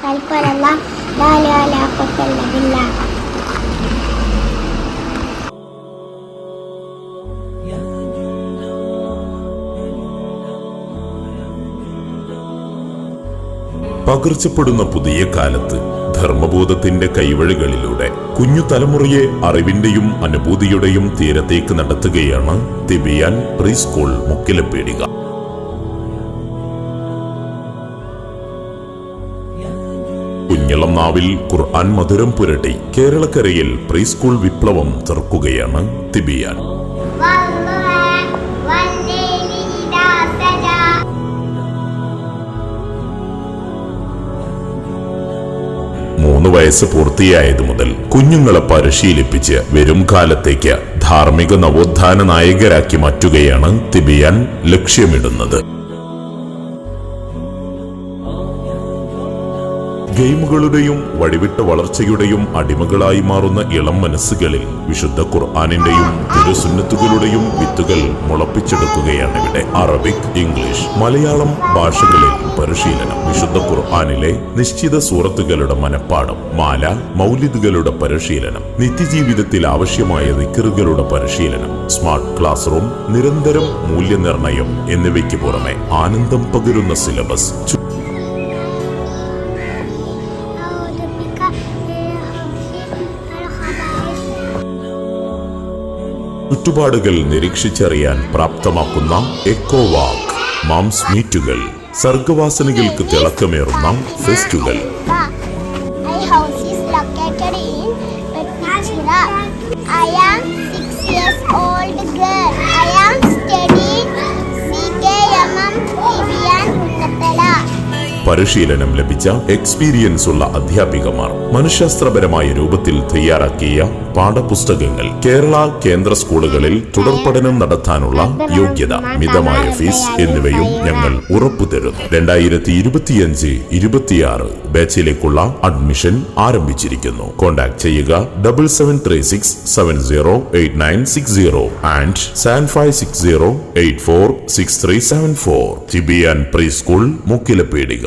توكلت على الله لا إله إلا قوة إلا بالله. പകർച്ചപ്പെടുന്ന പുതിയ കാലത്ത് ധർമ്മബോധത്തിന്റെ കൈവഴികളിലൂടെ കുഞ്ഞു തലമുറയെ അറിവിന്റെയും അനുഭൂതിയുടെയും തീരത്തേക്ക് നടത്തുകയാണ് തിബിയാൻ പ്രീ സ്കൂൾ മുക്കിലപ്പേടിക. കുഞ്ഞളം നാവിൽ ഖുർആൻ മധുരം പുരട്ടി കേരളക്കരയിൽ പ്രീ സ്കൂൾ വിപ്ലവം തീർക്കുകയാണ് തിബിയാൻ. 3 വയസ്സ് പൂർത്തിയായത് മുതൽ കുഞ്ഞുങ്ങളെ പരിശീലിപ്പിച്ച് വരും കാലത്തേക്ക് ധാർമ്മിക നവോത്ഥാന നായകരാക്കി മാറ്റുകയാണ് തിബിയാൻ ലക്ഷ്യമിടുന്നത്. ഗെയിമുകളുടെയും വഴിവിട്ട വളർച്ചയുടെയും അടിമകളായി മാറുന്ന ഇളം മനസ്സുകളിൽ വിശുദ്ധ ഖുർആനിന്റെയും തിരുസുന്നത്തുകളുടെയും വിത്തുകൾ മുളപ്പിച്ചെടുക്കുകയാണ് ഇവിടെ. അറബിക്, ഇംഗ്ലീഷ്, മലയാളം ഭാഷകളിൽ പരിശീലനം, വിശുദ്ധ ഖുർആനിലെ നിശ്ചിത സൂറത്തുകളുടെ മനപ്പാഠം, മാല, മൗലിദുകളുടെ പരിശീലനം, നിത്യജീവിതത്തിൽ ആവശ്യമായ ദിക്റുകളുടെ പരിശീലനം, സ്മാർട്ട് ക്ലാസ് റൂം, നിരന്തരം മൂല്യനിർണയം എന്നിവയ്ക്ക് പുറമെ ആനന്ദം പകരുന്ന സിലബസ്, ചുറ്റുപാടുകൾ നിരീക്ഷിച്ചറിയാൻ പ്രാപ്തമാക്കുന്ന എക്കോ വാക്ക്, മാംസ് മീറ്റുകൾ, സർഗവാസനകൾക്ക് തിളക്കമേറുന്ന ഫെസ്റ്റുകൾ. പരിശീലനം ലഭിച്ച എക്സ്പീരിയൻസ് ഉള്ള അധ്യാപികമാർ, മനഃശാസ്ത്രപരമായ രൂപത്തിൽ തയ്യാറാക്കിയ പാഠപുസ്തകങ്ങൾ, കേരള കേന്ദ്ര സ്കൂളുകളിൽ തുടർ പഠനം നടത്താനുള്ള യോഗ്യത, മിതമായ ഫീസ് എന്നിവയും ഞങ്ങൾ ഉറപ്പുതരുന്നു. 2025-26 ബാച്ചിലേക്കുള്ള അഡ്മിഷൻ ആരംഭിച്ചിരിക്കുന്നു. കോൺടാക്ട് ചെയ്യുക 7736708960 ആൻഡ് 7560846374. തിബിയാൻ പ്രീ സ്കൂൾ മുക്കിലപ്പേടിക.